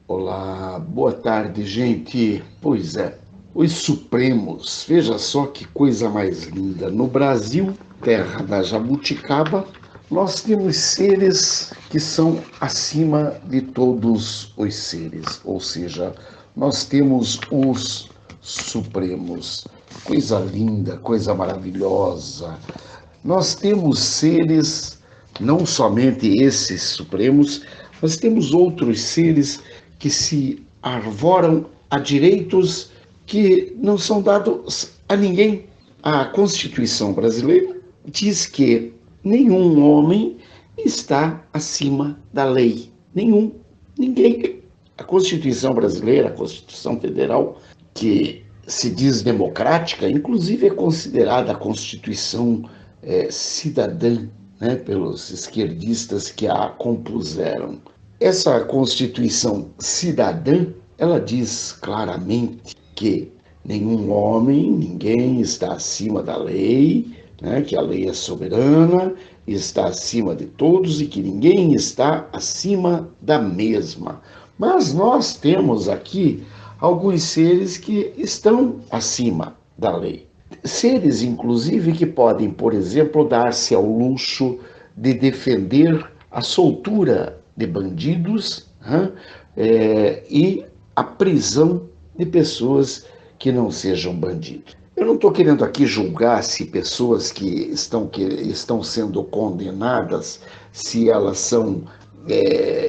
Olá, boa tarde, gente. Pois é, os Supremos, veja só que coisa mais linda. No Brasil, terra da jabuticaba, nós temos seres que são acima de todos os seres, ou seja, nós temos os Supremos. Coisa linda, coisa maravilhosa. Nós temos seres, não somente esses supremos, mas temos outros seres que se arvoram a direitos que não são dados a ninguém. A Constituição brasileira diz que nenhum homem está acima da lei. Nenhum, ninguém. A Constituição brasileira, a Constituição Federal, que se diz democrática, inclusive é considerada a Constituição cidadã, né, pelos esquerdistas que a compuseram. Essa Constituição cidadã, ela diz claramente que nenhum homem, ninguém está acima da lei, né, que a lei é soberana, está acima de todos e que ninguém está acima da mesma. Mas nós temos aqui alguns seres que estão acima da lei. Seres, inclusive, que podem, por exemplo, dar-se ao luxo de defender a soltura de bandidos, e a prisão de pessoas que não sejam bandidos. Eu não estou querendo aqui julgar se pessoas que estão sendo condenadas, se elas são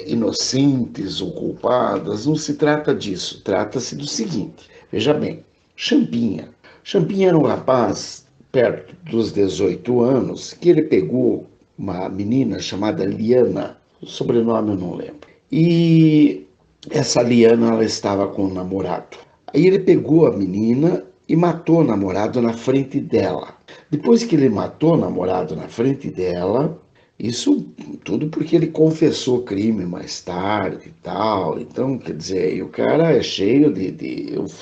inocentes ou culpadas. Não se trata disso. Trata-se do seguinte: veja bem, Champinha. Champinha era um rapaz perto dos 18 anos que ele pegou uma menina chamada Liana, o sobrenome eu não lembro. E essa Liana, ela estava com um namorado. Aí ele pegou a menina e matou o namorado na frente dela. Depois que ele matou o namorado na frente dela, isso tudo porque ele confessou crime mais tarde e tal. Então, quer dizer, o cara é cheio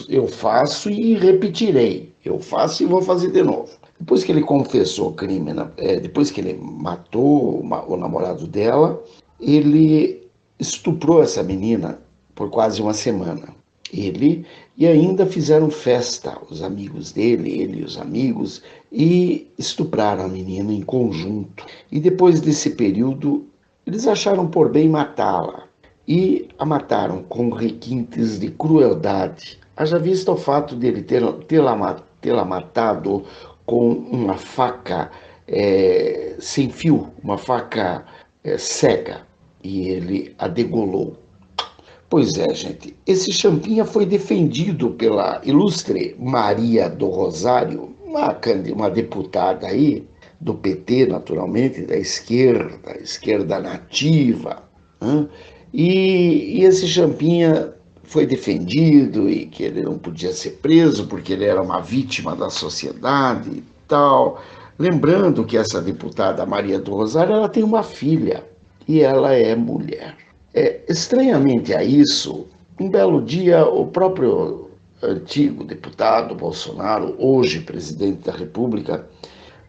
eu faço e repetirei. Eu faço e vou fazer de novo. Depois que ele confessou crime, depois que ele matou o namorado dela, ele estuprou essa menina por quase uma semana. E ainda fizeram festa, os amigos dele, ele e os amigos, e estupraram a menina em conjunto. E depois desse período, eles acharam por bem matá-la. E a mataram com requintes de crueldade. Haja vista o fato dele tê-la matado com uma faca sem fio, uma faca cega, e ele a degolou. Pois é, gente, esse Champinha foi defendido pela ilustre Maria do Rosário, uma deputada aí, do PT, naturalmente, da esquerda nativa, né? E esse Champinha foi defendido e que ele não podia ser preso porque ele era uma vítima da sociedade e tal. Lembrando que essa deputada Maria do Rosário, ela tem uma filha e ela é mulher. Estranhamente a isso, um belo dia, o próprio antigo deputado Bolsonaro, hoje presidente da República,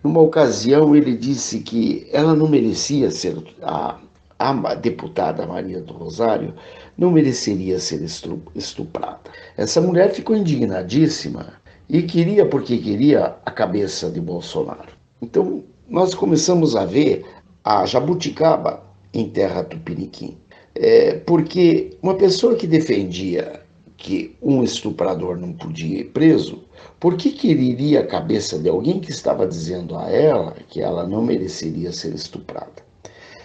numa ocasião ele disse que ela não merecia ser, a deputada Maria do Rosário, não mereceria ser estuprada. Essa mulher ficou indignadíssima e queria, porque queria, a cabeça de Bolsonaro. Então, nós começamos a ver a jabuticaba em terra tupiniquim. Porque uma pessoa que defendia que um estuprador não podia ir preso, por que quereria a cabeça de alguém que estava dizendo a ela que ela não mereceria ser estuprada?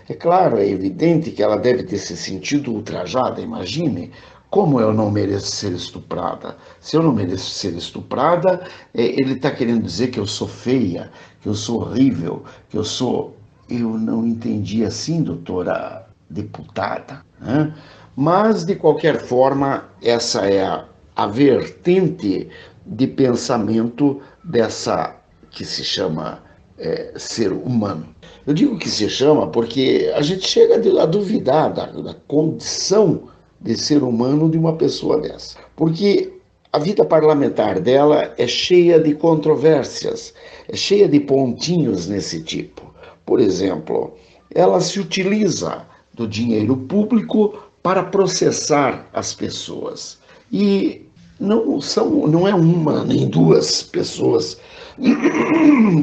É claro, é evidente que ela deve ter se sentido ultrajada. Imagine, como eu não mereço ser estuprada? Se eu não mereço ser estuprada, ele está querendo dizer que eu sou feia, que eu sou horrível, que eu sou... Eu não entendi assim, doutora deputada, né? Mas, de qualquer forma, essa é a vertente de pensamento dessa que se chama ser humano. Eu digo que se chama porque a gente chega a duvidar da condição de ser humano de uma pessoa dessa. Porque a vida parlamentar dela é cheia de controvérsias, é cheia de pontinhos nesse tipo. Por exemplo, ela se utiliza do dinheiro público para processar as pessoas. E não é uma nem duas pessoas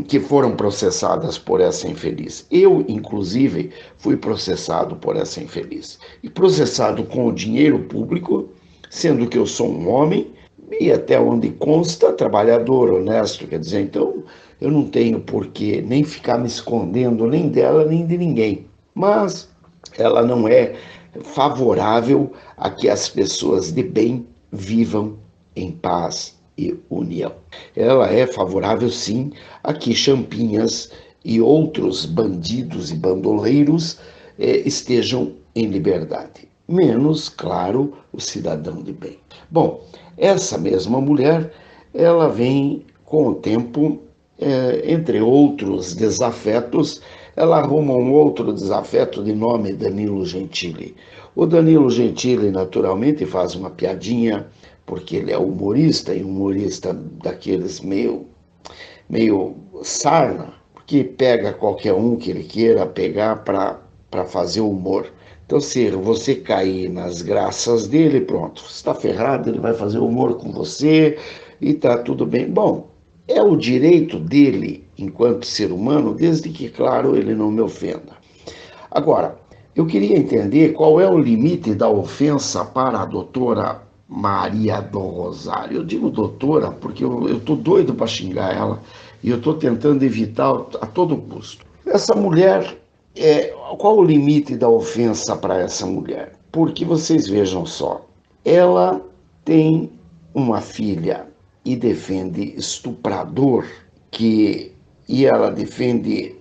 que foram processadas por essa infeliz. Eu, inclusive, fui processado por essa infeliz. E processado com o dinheiro público, sendo que eu sou um homem e até onde consta, trabalhador, honesto. Quer dizer, então, eu não tenho por que nem ficar me escondendo nem dela, nem de ninguém. Mas ela não é favorável a que as pessoas de bem vivam em paz e união. Ela é favorável, sim, a que Champinhas e outros bandidos e bandoleiros estejam em liberdade. Menos, claro, o cidadão de bem. Bom, essa mesma mulher, ela vem com o tempo, entre outros desafetos, ela arruma um outro desafeto de nome Danilo Gentili. O Danilo Gentili, naturalmente, faz uma piadinha, porque ele é humorista, e humorista daqueles meio sarna, que pega qualquer um que ele queira pegar para fazer humor. Então, se você cair nas graças dele, pronto, está ferrado, ele vai fazer humor com você e tá tudo bem. Bom, é o direito dele enquanto ser humano, desde que, claro, ele não me ofenda. Agora, eu queria entender qual é o limite da ofensa para a doutora Maria do Rosário. Eu digo doutora porque eu estou doido para xingar ela e eu estou tentando evitar a todo custo. Essa mulher, qual o limite da ofensa para essa mulher? Porque vocês vejam só, ela tem uma filha e defende estuprador, e ela defende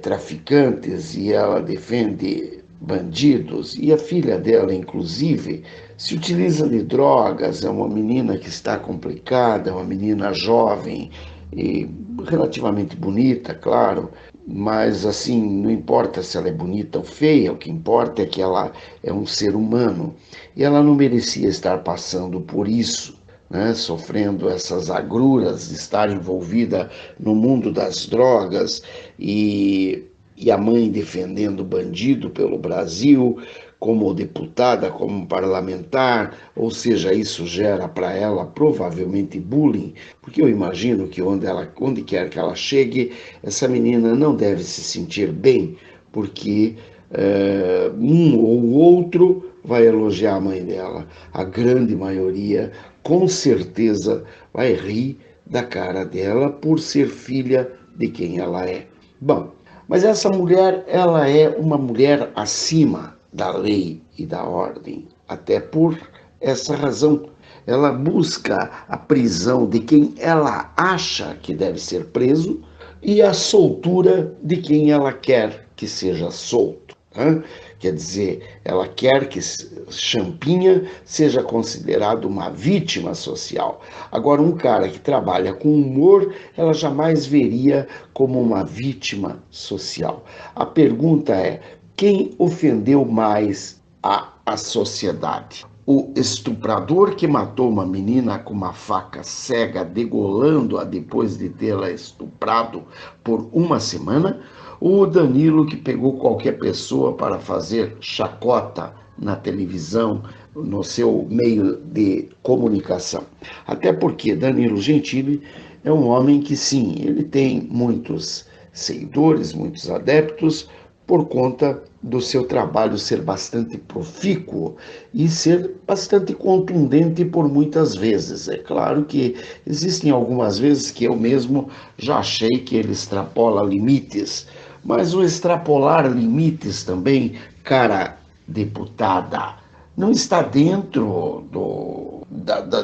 traficantes, e ela defende bandidos, e a filha dela, inclusive, se utiliza de drogas, é uma menina que está complicada, é uma menina jovem e relativamente bonita, claro, mas assim, não importa se ela é bonita ou feia, o que importa é que ela é um ser humano, e ela não merecia estar passando por isso, né, sofrendo essas agruras, estar envolvida no mundo das drogas e a mãe defendendo o bandido pelo Brasil, como deputada, como parlamentar, ou seja, isso gera para ela provavelmente bullying, porque eu imagino que onde quer que ela chegue, essa menina não deve se sentir bem, porque um ou outro vai elogiar a mãe dela. A grande maioria, com certeza, vai rir da cara dela por ser filha de quem ela é. Bom, mas essa mulher, ela é uma mulher acima da lei e da ordem, até por essa razão. Ela busca a prisão de quem ela acha que deve ser preso e a soltura de quem ela quer que seja solto. Né? Quer dizer, ela quer que Champinha seja considerado uma vítima social. Agora, um cara que trabalha com humor, ela jamais veria como uma vítima social. A pergunta é: quem ofendeu mais a sociedade? O estuprador que matou uma menina com uma faca cega, degolando-a depois de tê-la estuprado por uma semana? Ou o Danilo que pegou qualquer pessoa para fazer chacota na televisão, no seu meio de comunicação? Até porque Danilo Gentili é um homem que, sim, ele tem muitos seguidores, muitos adeptos, por conta do seu trabalho ser bastante profícuo e ser bastante contundente por muitas vezes. É claro que existem algumas vezes que eu mesmo já achei que ele extrapola limites, mas o extrapolar limites também, cara deputada, não está dentro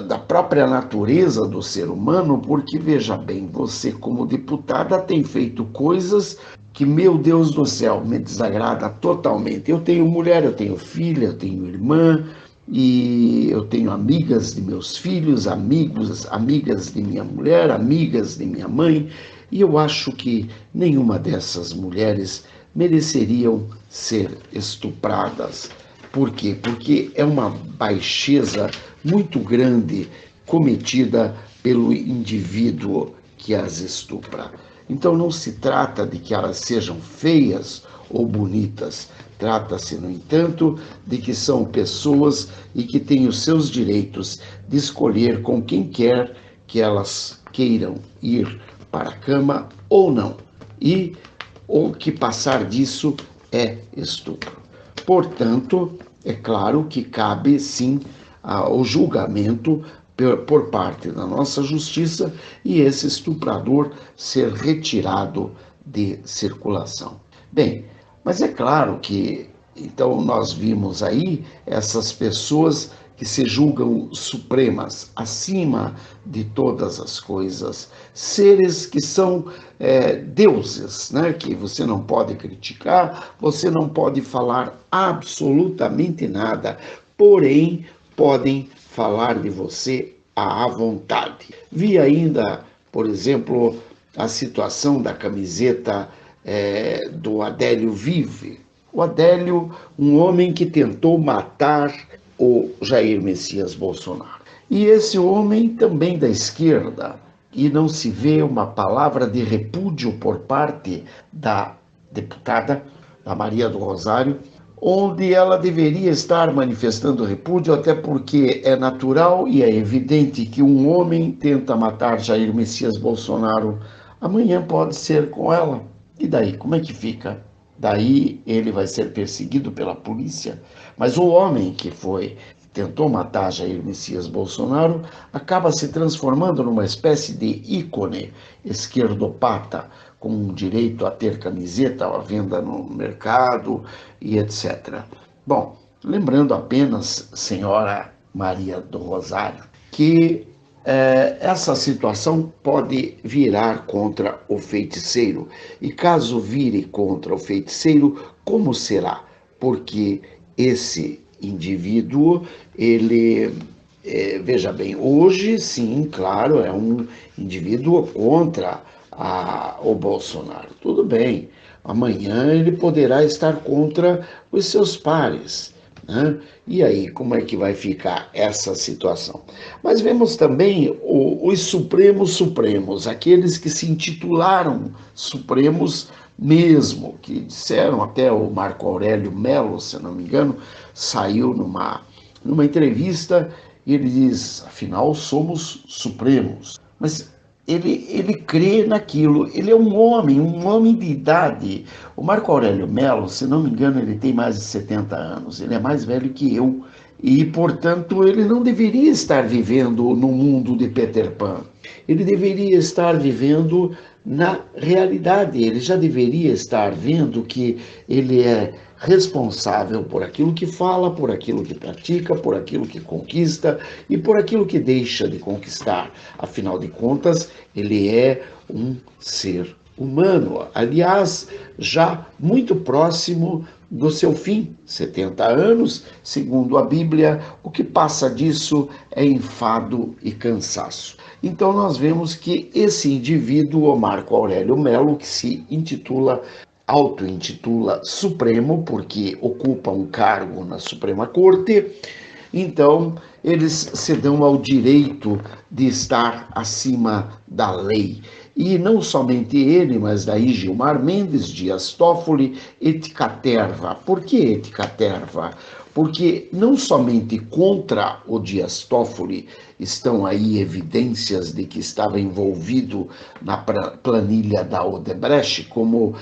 da própria natureza do ser humano, porque, veja bem, você como deputada tem feito coisas que, meu Deus do céu, me desagrada totalmente. Eu tenho mulher, eu tenho filha, eu tenho irmã, e eu tenho amigas de meus filhos, amigas de minha mulher, amigas de minha mãe, e eu acho que nenhuma dessas mulheres mereceriam ser estupradas. Por quê? Porque é uma baixeza muito grande cometida pelo indivíduo que as estupra. Então não se trata de que elas sejam feias ou bonitas, Trata-se, no entanto, de que são pessoas e que têm os seus direitos de escolher com quem quer que elas queiram ir para a cama ou não. E o que passar disso é estupro. Portanto, é claro que cabe sim o julgamento por parte da nossa justiça e esse estuprador ser retirado de circulação. Bem, mas é claro que, então, nós vimos aí essas pessoas que se julgam supremas, acima de todas as coisas, seres que são deuses, né? Que você não pode criticar, você não pode falar absolutamente nada, porém podem falar de você à vontade. Vi ainda, por exemplo, a situação da camiseta do Adélio Vive. O Adélio, um homem que tentou matar o Jair Messias Bolsonaro. E esse homem também da esquerda, e não se vê uma palavra de repúdio por parte da deputada, da Maria do Rosário, onde ela deveria estar manifestando repúdio, até porque é natural e é evidente que um homem tenta matar Jair Messias Bolsonaro, amanhã pode ser com ela. E daí, como é que fica? Daí ele vai ser perseguido pela polícia. Mas o homem que tentou matar Jair Messias Bolsonaro acaba se transformando numa espécie de ícone esquerdopata, com direito a ter camiseta à venda no mercado e etc. Bom, lembrando apenas, senhora Maria do Rosário, que essa situação pode virar contra o feiticeiro. E caso vire contra o feiticeiro, como será? Porque esse indivíduo, ele, veja bem, hoje sim, claro, é um indivíduo contra o Bolsonaro. Tudo bem, amanhã ele poderá estar contra os seus pares. Né? E aí, como é que vai ficar essa situação? Mas vemos também os supremos, aqueles que se intitularam supremos mesmo, que disseram, até o Marco Aurélio Melo, se não me engano, saiu numa entrevista e ele diz, afinal, somos supremos. Mas ele crê naquilo, ele é um homem de idade. O Marco Aurélio Melo, se não me engano, ele tem mais de 70 anos, ele é mais velho que eu, e, portanto, ele não deveria estar vivendo no mundo de Peter Pan, ele deveria estar vivendo na realidade, ele já deveria estar vendo que ele é responsável por aquilo que fala, por aquilo que pratica, por aquilo que conquista e por aquilo que deixa de conquistar. Afinal de contas, ele é um ser humano, aliás, já muito próximo do seu fim, 70 anos, segundo a Bíblia, o que passa disso é enfado e cansaço. Então nós vemos que esse indivíduo, o Marco Aurélio Melo, que se auto-intitula Supremo, porque ocupa um cargo na Suprema Corte, então eles se dão ao direito de estar acima da lei. E não somente ele, mas daí Gilmar Mendes, Dias Toffoli, et caterva. Por que et caterva? Porque não somente contra o Dias Toffoli estão aí evidências de que estava envolvido na planilha da Odebrecht, como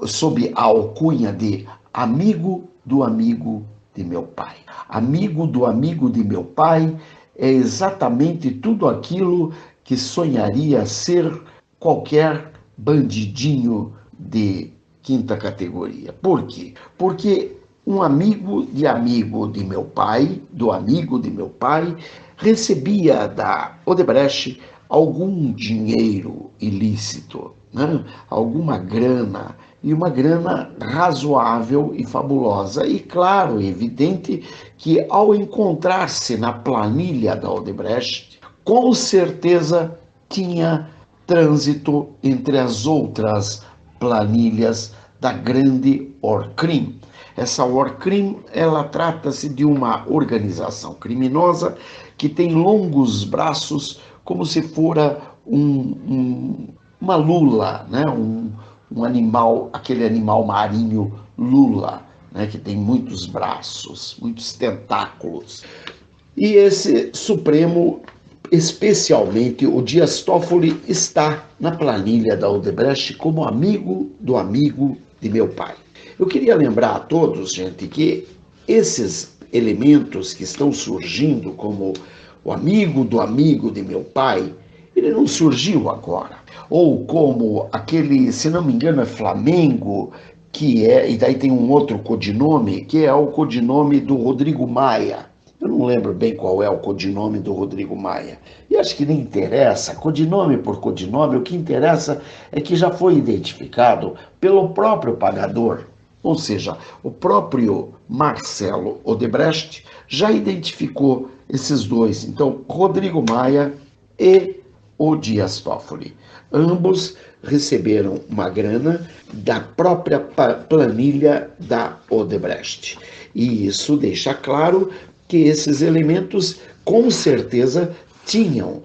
sob a alcunha de amigo do amigo de meu pai. Amigo do amigo de meu pai é exatamente tudo aquilo que sonharia ser qualquer bandidinho de quinta categoria. Por quê? Porque um amigo de meu pai, do amigo de meu pai, recebia da Odebrecht algum dinheiro ilícito, né? Alguma grana, e uma grana razoável e fabulosa. E claro, evidente que ao encontrar-se na planilha da Odebrecht, com certeza tinha trânsito entre as outras planilhas da grande Orcrim. Essa Orcrim, ela trata-se de uma organização criminosa que tem longos braços, como se fora uma lula, né? Um animal, aquele animal marinho lula, né, que tem muitos braços, muitos tentáculos. E esse Supremo, especialmente o Dias Toffoli, está na planilha da Odebrecht como amigo do amigo de meu pai. Eu queria lembrar a todos, gente, que esses elementos que estão surgindo como o amigo do amigo de meu pai, ele não surgiu agora. Ou como aquele, se não me engano, é Flamengo, que é, e daí tem um outro codinome, que é o codinome do Rodrigo Maia. Eu não lembro bem qual é o codinome do Rodrigo Maia. E acho que nem interessa, codinome por codinome, o que interessa é que já foi identificado pelo próprio pagador. Ou seja, o próprio Marcelo Odebrecht já identificou esses dois. Então, Rodrigo Maia e o Dias Toffoli. Ambos receberam uma grana da própria planilha da Odebrecht. E isso deixa claro que esses elementos, com certeza, tinham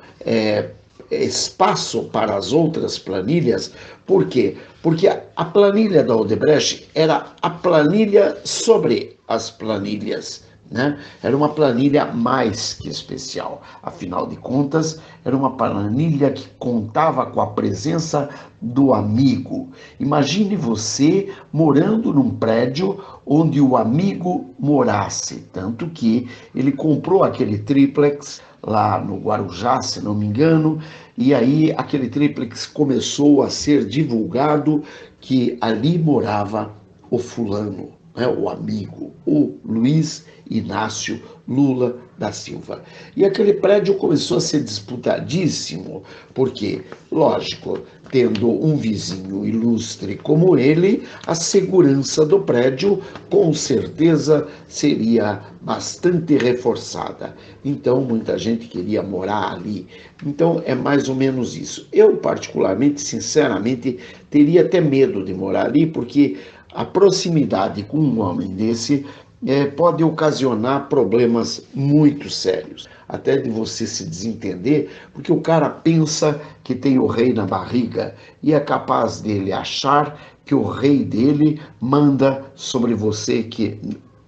espaço para as outras planilhas. Por quê? Porque a planilha da Odebrecht era a planilha sobre as planilhas, né? Era uma planilha mais que especial. Afinal de contas, era uma planilha que contava com a presença do amigo. Imagine você morando num prédio onde o amigo morasse, tanto que ele comprou aquele triplex lá no Guarujá, se não me engano, e aí aquele triplex começou a ser divulgado que ali morava o fulano, né, o amigo, o Luiz Inácio Lula da Silva. E aquele prédio começou a ser disputadíssimo, porque, lógico, tendo um vizinho ilustre como ele, a segurança do prédio com certeza seria bastante reforçada. Então, muita gente queria morar ali. Então, é mais ou menos isso. Eu, particularmente, sinceramente, teria até medo de morar ali, porque a proximidade com um homem desse pode ocasionar problemas muito sérios, até de você se desentender, porque o cara pensa que tem o rei na barriga e é capaz dele achar que o rei dele manda sobre você, que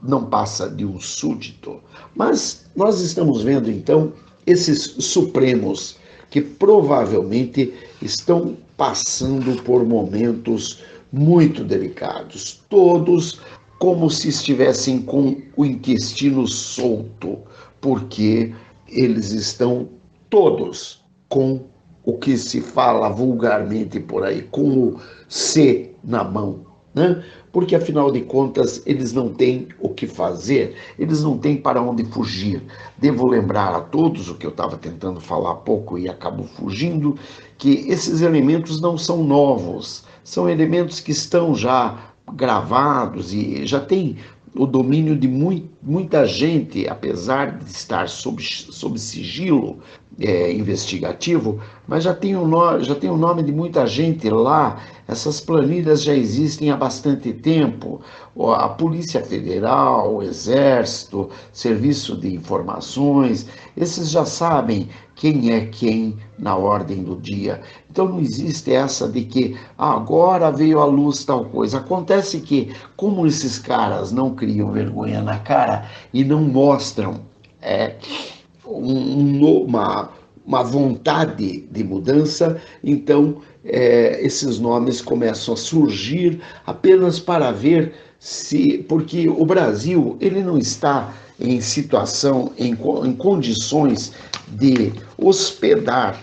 não passa de um súdito. Mas nós estamos vendo então esses supremos que provavelmente estão passando por momentos muito delicados, todos como se estivessem com o intestino solto, porque eles estão todos com o que se fala vulgarmente por aí, com o C na mão, né? Porque afinal de contas eles não têm o que fazer, eles não têm para onde fugir. Devo lembrar a todos, o que eu estava tentando falar há pouco e acabo fugindo, que esses elementos não são novos, são elementos que estão já gravados e já tem o domínio de muita gente, apesar de estar sob sigilo investigativo, mas já tem o nome de muita gente lá. Essas planilhas já existem há bastante tempo. A Polícia Federal, o Exército, Serviço de Informações, esses já sabem quem é quem na ordem do dia. Então não existe essa de que agora veio à luz tal coisa. Acontece que, como esses caras não criam vergonha na cara e não mostram uma vontade de mudança, então esses nomes começam a surgir apenas para ver se, porque o Brasil ele não está em situação, em condições de hospedar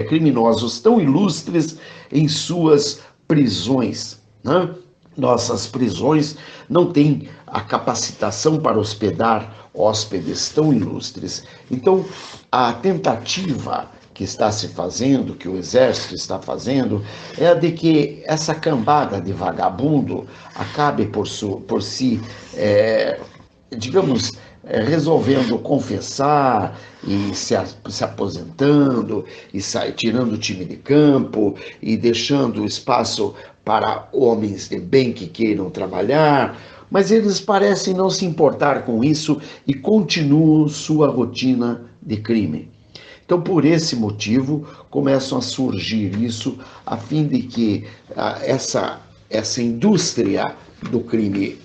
criminosos tão ilustres em suas prisões, né? Nossas prisões não têm a capacitação para hospedar hóspedes tão ilustres. Então, a tentativa que está se fazendo, que o Exército está fazendo, é a de que essa cambada de vagabundo acabe por si, digamos, resolvendo confessar e se aposentando e tirando o time de campo e deixando espaço para homens de bem que queiram trabalhar, mas eles parecem não se importar com isso e continuam sua rotina de crime. Então, por esse motivo, começam a surgir isso, a fim de que essa indústria do crime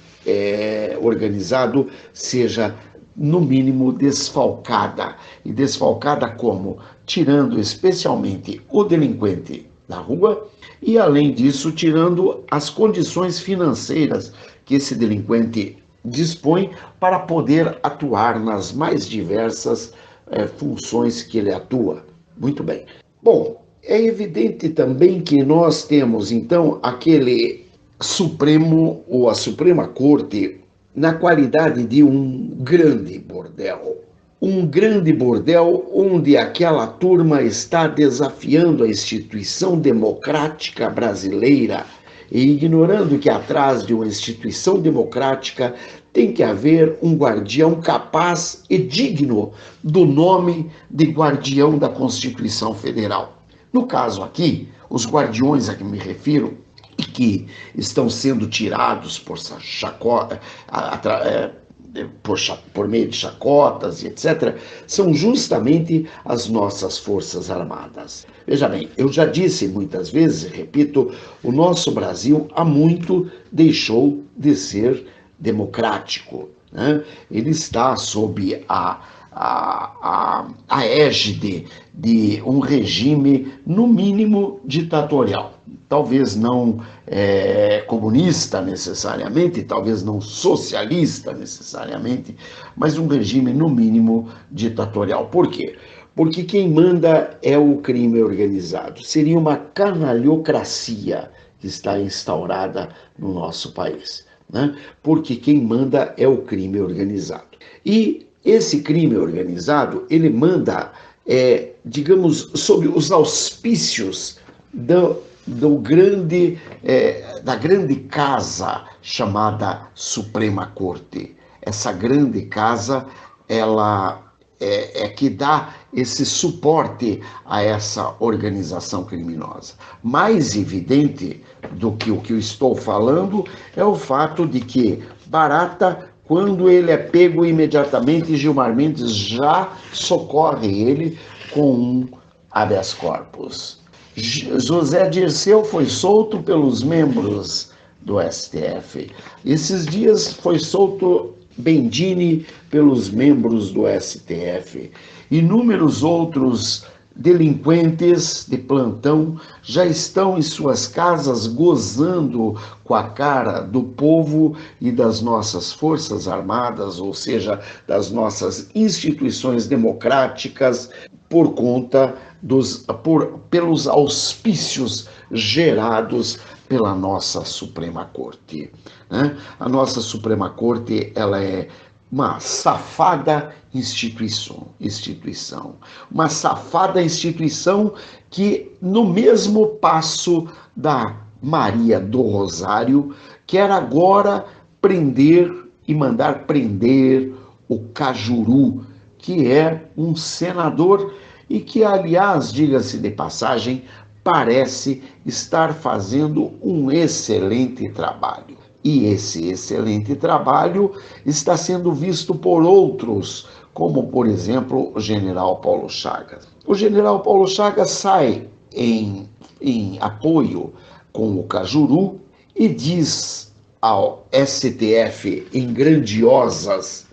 organizado seja, no mínimo, desfalcada. E desfalcada como? Tirando especialmente o delinquente da rua e, além disso, tirando as condições financeiras que esse delinquente dispõe para poder atuar nas mais diversas funções que ele atua. Muito bem. Bom, é evidente também que nós temos, então, aquele Supremo ou a Suprema Corte na qualidade de um grande bordel. Um grande bordel onde aquela turma está desafiando a instituição democrática brasileira e ignorando que atrás de uma instituição democrática tem que haver um guardião capaz e digno do nome de guardião da Constituição Federal. No caso aqui, os guardiões a que me refiro e que estão sendo tirados por meio de chacotas e etc., são justamente as nossas Forças Armadas. Veja bem, eu já disse muitas vezes, repito, o nosso Brasil há muito deixou de ser democrático, né? Ele está sob a égide de um regime, no mínimo, ditatorial. Talvez não comunista necessariamente, talvez não socialista necessariamente, mas um regime, no mínimo, ditatorial. Por quê? Porque quem manda é o crime organizado. Seria uma canalhocracia que está instaurada no nosso país, né? Porque quem manda é o crime organizado. E esse crime organizado, ele manda, digamos, sob os auspícios da grande casa chamada Suprema Corte. Essa grande casa, ela é que dá esse suporte a essa organização criminosa. Mais evidente do que o que eu estou falando é o fato de que Barata, quando ele é pego imediatamente, Gilmar Mendes já socorre ele com um habeas corpus. José Dirceu foi solto pelos membros do STF. Esses dias foi solto Bendini pelos membros do STF. Inúmeros outros delinquentes de plantão já estão em suas casas gozando com a cara do povo e das nossas Forças Armadas, ou seja, das nossas instituições democráticas, por conta pelos auspícios gerados pela nossa Suprema Corte, né? A nossa Suprema Corte, ela é uma safada instituição, uma safada instituição que, no mesmo passo da Maria do Rosário, quer agora prender e mandar prender o Cajuru, que é um senador e que, aliás, diga-se de passagem, parece estar fazendo um excelente trabalho. E esse excelente trabalho está sendo visto por outros, como, por exemplo, o general Paulo Chagas. O general Paulo Chagas sai em apoio com o Cajuru e diz ao STF em grandiosas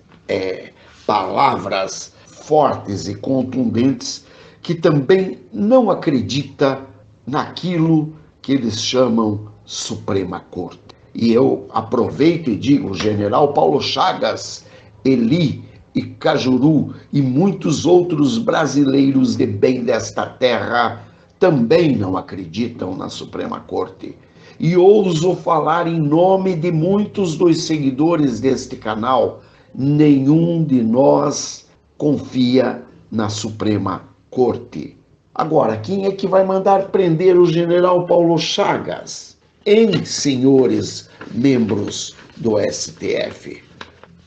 palavras fortes e contundentes que também não acredita naquilo que eles chamam Suprema Corte. E eu aproveito e digo, general Paulo Chagas, Eli e Cajuru e muitos outros brasileiros de bem desta terra também não acreditam na Suprema Corte. E ouso falar em nome de muitos dos seguidores deste canal, nenhum de nós confia na Suprema Corte. Agora, quem é que vai mandar prender o general Paulo Chagas? Em senhores membros do STF?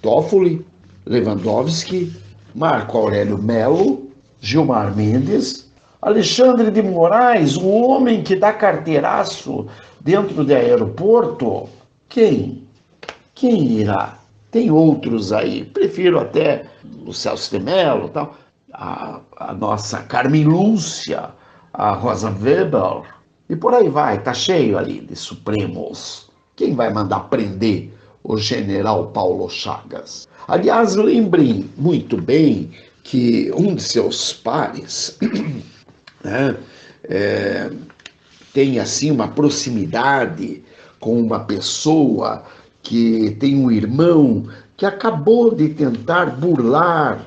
Toffoli, Lewandowski, Marco Aurélio Melo, Gilmar Mendes, Alexandre de Moraes, o homem que dá carteiraço dentro do aeroporto? Quem? Quem irá? Tem outros aí, prefiro até o Celso de Mello, tal, a nossa Carmen Lúcia, a Rosa Weber, E por aí vai, tá cheio ali de Supremos. Quem vai mandar prender o general Paulo Chagas? Aliás, lembrem muito bem que um de seus pares, né, é, tem assim uma proximidade com uma pessoa que tem um irmão que acabou de tentar burlar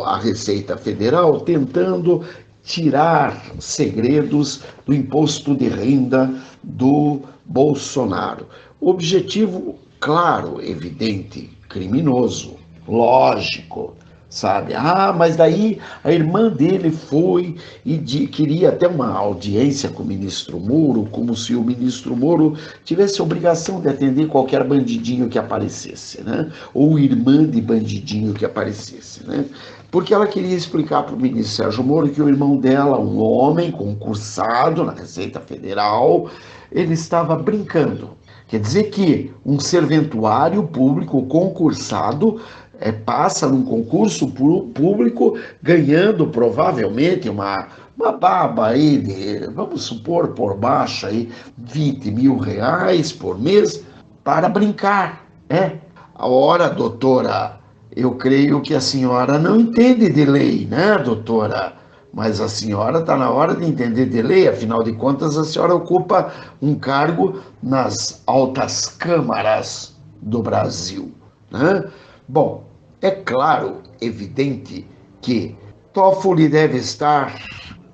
a Receita Federal, tentando tirar segredos do imposto de renda do Bolsonaro. Objetivo claro, evidente, criminoso, lógico, sabe? Ah, mas daí a irmã dele foi e queria até uma audiência com o ministro Moro, como se o ministro Moro tivesse a obrigação de atender qualquer bandidinho que aparecesse, né? Ou irmã de bandidinho que aparecesse, né? Porque ela queria explicar para o ministro Sérgio Moro que o irmão dela, um homem concursado na Receita Federal, ele estava brincando. Quer dizer que um serventuário público concursado passa num concurso público ganhando provavelmente uma baba aí de, vamos supor, por baixo aí, 20 mil reais por mês para brincar, né? Ora, doutora, eu creio que a senhora não entende de lei, né, doutora? Mas a senhora está na hora de entender de lei, afinal de contas, a senhora ocupa um cargo nas altas câmaras do Brasil, né? Bom, é claro, evidente, que Toffoli deve estar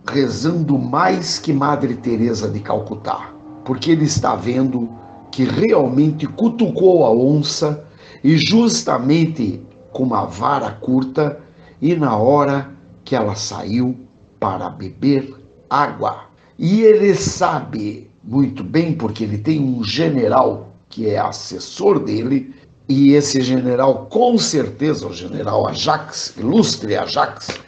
rezando mais que Madre Teresa de Calcutá, porque ele está vendo que realmente cutucou a onça e justamente com uma vara curta e na hora que ela saiu para beber água. E ele sabe muito bem, porque ele tem um general que é assessor dele, e esse general, com certeza, o general Ajax, ilustre Ajax,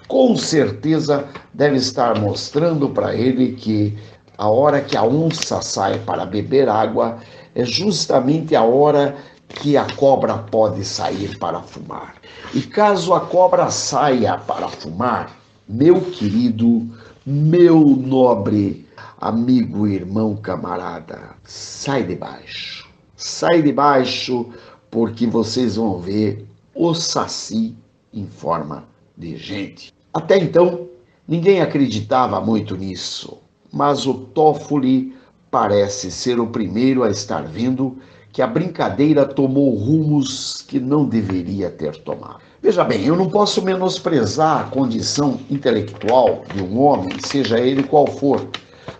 com certeza deve estar mostrando para ele que a hora que a onça sai para beber água é justamente a hora que a cobra pode sair para fumar. E caso a cobra saia para fumar, meu querido, meu nobre amigo, irmão, camarada, sai de baixo. Sai de baixo, porque vocês vão ver o Saci em forma de gente. Até então, ninguém acreditava muito nisso, mas o Toffoli parece ser o primeiro a estar vendo que a brincadeira tomou rumos que não deveria ter tomado. Veja bem, eu não posso menosprezar a condição intelectual de um homem, seja ele qual for,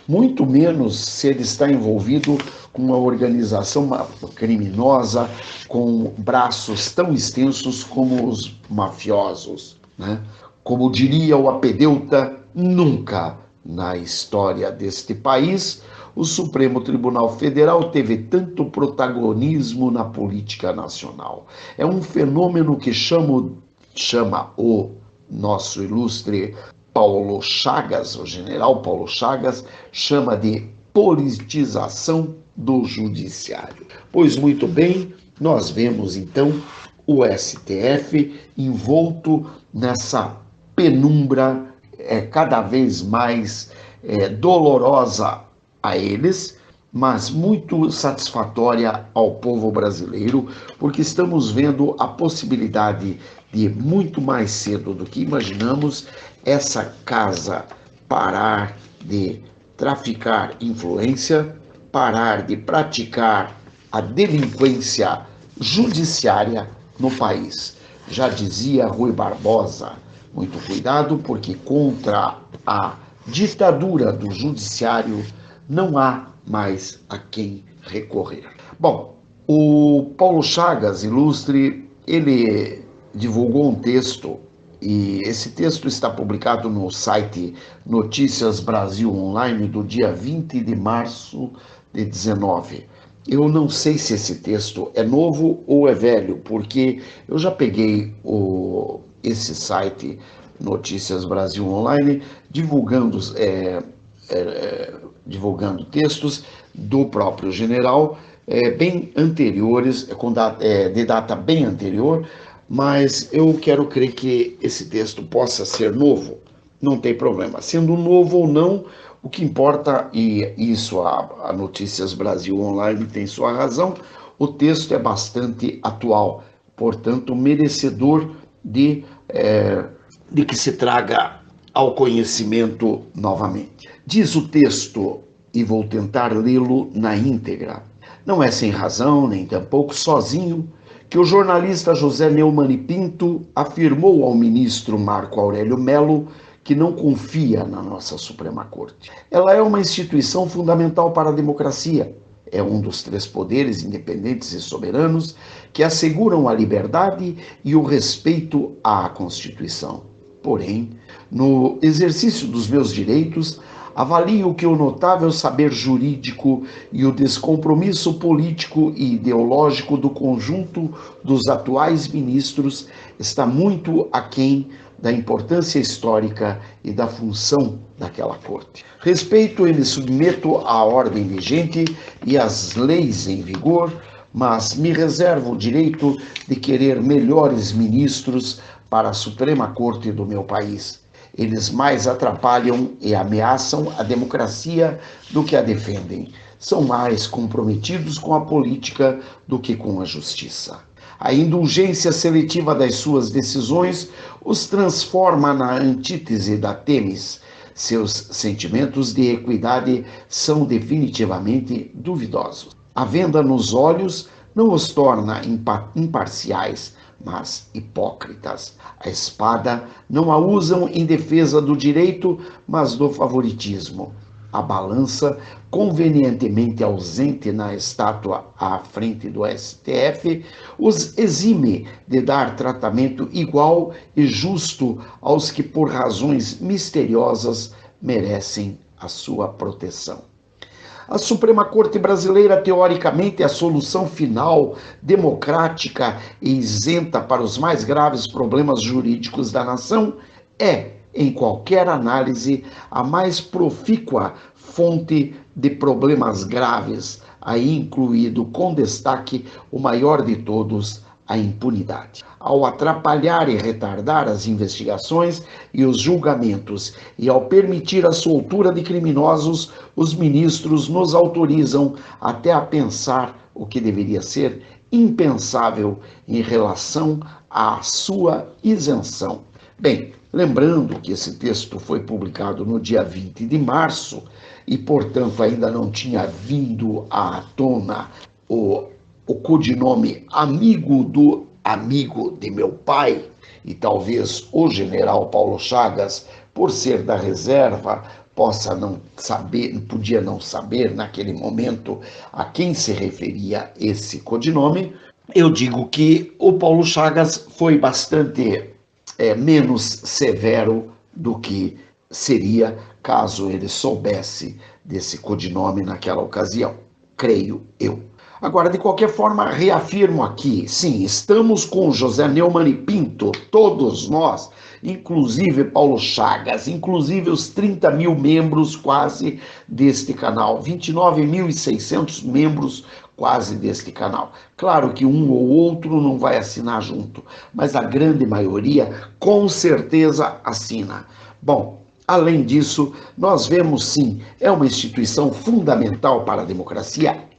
muito menos se ele está envolvido com uma organização criminosa com braços tão extensos como os mafiosos, né? Como diria o apedeuta, nunca na história deste país o Supremo Tribunal Federal teve tanto protagonismo na política nacional. É um fenômeno que chama o nosso ilustre Paulo Chagas, o general Paulo Chagas, chama de politização do judiciário. Pois muito bem, nós vemos então o STF envolto nessa penumbra cada vez mais dolorosa a eles, mas muito satisfatória ao povo brasileiro, porque estamos vendo a possibilidade de, muito mais cedo do que imaginamos, essa casa parar de traficar influência, parar de praticar a delinquência judiciária no país. Já dizia Rui Barbosa, muito cuidado, porque contra a ditadura do judiciário não há mais a quem recorrer. Bom, o Paulo Chagas, ilustre, ele divulgou um texto, e esse texto está publicado no site Notícias Brasil Online do dia 20 de março de 19. Eu não sei se esse texto é novo ou é velho, porque eu já peguei esse site Notícias Brasil Online divulgando textos do próprio general bem anteriores, de data bem anterior, mas eu quero crer que esse texto possa ser novo. Não tem problema. Sendo novo ou não, O que importa, e isso a Notícias Brasil Online tem sua razão, o texto é bastante atual, portanto, merecedor de que se traga ao conhecimento novamente. Diz o texto, e vou tentar lê-lo na íntegra. Não é sem razão, nem tampouco sozinho, que o jornalista José Neumann e Pinto afirmou ao ministro Marco Aurélio Melo que não confia na nossa Suprema Corte. Ela é uma instituição fundamental para a democracia. É um dos três poderes independentes e soberanos que asseguram a liberdade e o respeito à Constituição. Porém, no exercício dos meus direitos, avalio que o notável saber jurídico e o descompromisso político e ideológico do conjunto dos atuais ministros está muito aquém da importância histórica e da função daquela corte. Respeito e me submeto à ordem vigente e às leis em vigor, mas me reservo o direito de querer melhores ministros para a Suprema Corte do meu país. Eles mais atrapalham e ameaçam a democracia do que a defendem. São mais comprometidos com a política do que com a justiça. A indulgência seletiva das suas decisões os transforma na antítese da Themis. Seus sentimentos de equidade são definitivamente duvidosos. A venda nos olhos não os torna imparciais, mas hipócritas. A espada não a usam em defesa do direito, mas do favoritismo. A balança, convenientemente ausente na estátua à frente do STF, os exime de dar tratamento igual e justo aos que, por razões misteriosas, merecem a sua proteção. A Suprema Corte Brasileira, teoricamente, é a solução final, democrática e isenta para os mais graves problemas jurídicos da nação, é, em qualquer análise, a mais profícua fonte de problemas graves, aí incluído com destaque o maior de todos, a impunidade. Ao atrapalhar e retardar as investigações e os julgamentos e ao permitir a soltura de criminosos, os ministros nos autorizam até a pensar o que deveria ser impensável em relação à sua isenção. Bem, lembrando que esse texto foi publicado no dia 20 de março e, portanto, ainda não tinha vindo à tona o codinome amigo do amigo de meu pai, e talvez o general Paulo Chagas, por ser da reserva, podia não saber naquele momento a quem se referia esse codinome. Eu digo que o Paulo Chagas foi bastante menos severo do que seria caso ele soubesse desse codinome naquela ocasião, creio eu. Agora, de qualquer forma, reafirmo aqui, sim, estamos com José Neumann e Pinto, todos nós, inclusive Paulo Chagas, inclusive os 30 mil membros quase deste canal, 29.600 membros quase deste canal. Claro que um ou outro não vai assinar junto, mas a grande maioria com certeza assina. Bom, além disso, nós vemos sim, é uma instituição fundamental para a democracia,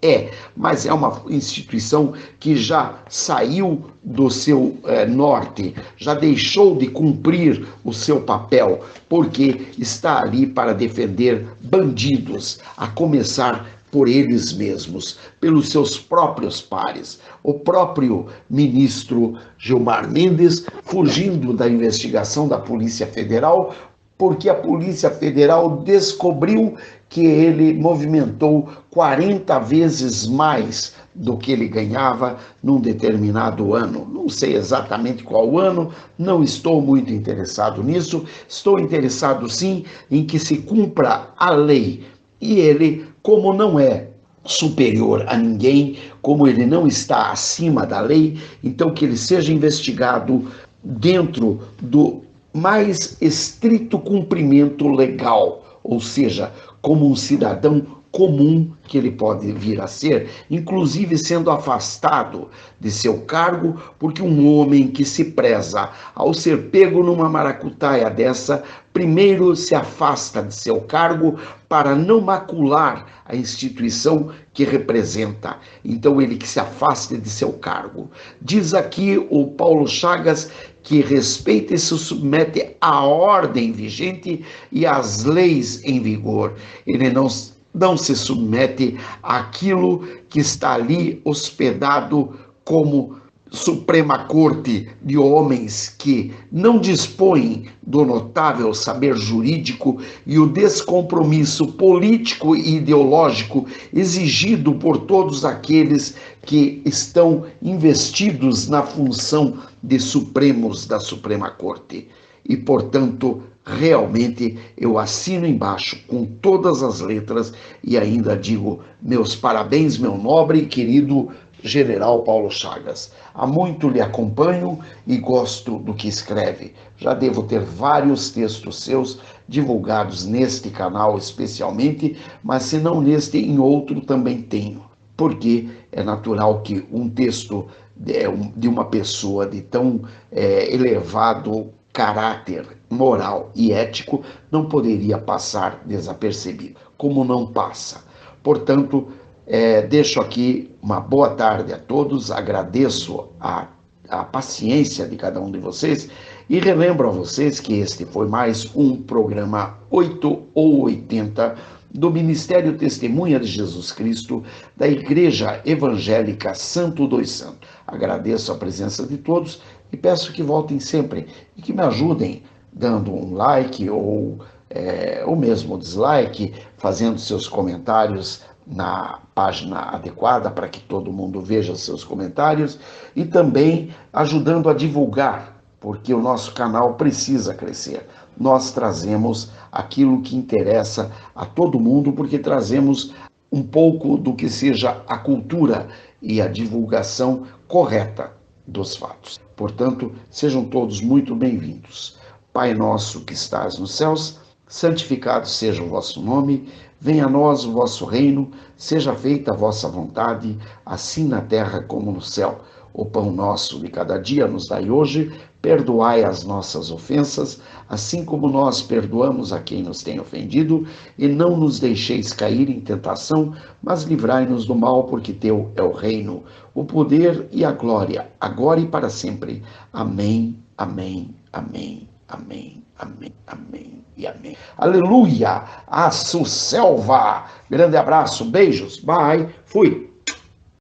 mas é uma instituição que já saiu do seu norte, já deixou de cumprir o seu papel, porque está ali para defender bandidos, a começar por eles mesmos, pelos seus próprios pares. O próprio ministro Gilmar Mendes, fugindo da investigação da Polícia Federal, porque a Polícia Federal descobriu que ele movimentou 40 vezes mais do que ele ganhava num determinado ano. Não sei exatamente qual ano, não estou muito interessado nisso, estou interessado sim em que se cumpra a lei. E ele, como não é superior a ninguém, como ele não está acima da lei, então que ele seja investigado dentro do mais estrito cumprimento legal, ou seja, como um cidadão comum que ele pode vir a ser, inclusive sendo afastado de seu cargo, porque um homem que se preza ao ser pego numa maracutaia dessa, primeiro se afasta de seu cargo para não macular a instituição que representa. Então ele que se afaste de seu cargo. Diz aqui o Paulo Chagas que respeita e se submete à ordem vigente e às leis em vigor. Ele não se submete àquilo que está ali hospedado como Suprema Corte de homens que não dispõem do notável saber jurídico e o descompromisso político e ideológico exigido por todos aqueles que estão investidos na função de Supremos da Suprema Corte. E, portanto, realmente eu assino embaixo com todas as letras e ainda digo meus parabéns, meu nobre e querido General Paulo Chagas. Há muito lhe acompanho e gosto do que escreve. Já devo ter vários textos seus divulgados neste canal especialmente, mas se não neste, em outro também tenho. Porque é natural que um texto de uma pessoa de tão elevado caráter moral e ético não poderia passar desapercebido, como não passa. Portanto, deixo aqui uma boa tarde a todos, agradeço a paciência de cada um de vocês e relembro a vocês que este foi mais um programa 8 ou 80 do Ministério Testemunha de Jesus Cristo da Igreja Evangélica Santo dos Santos. Agradeço a presença de todos e peço que voltem sempre e que me ajudem dando um like ou mesmo dislike, fazendo seus comentários na página adequada para que todo mundo veja seus comentários e também ajudando a divulgar, porque o nosso canal precisa crescer. Nós trazemos aquilo que interessa a todo mundo, porque trazemos um pouco do que seja a cultura e a divulgação correta dos fatos. Portanto, sejam todos muito bem-vindos. Pai nosso que estás nos céus, santificado seja o vosso nome, venha a nós o vosso reino, seja feita a vossa vontade, assim na terra como no céu. O pão nosso de cada dia nos dai hoje, perdoai as nossas ofensas, assim como nós perdoamos a quem nos tem ofendido, e não nos deixeis cair em tentação, mas livrai-nos do mal, porque teu é o reino, o poder e a glória, agora e para sempre. Amém, amém, amém, amém, amém, amém e amém. Aleluia! Aço Selva! Grande abraço, beijos, bye, fui!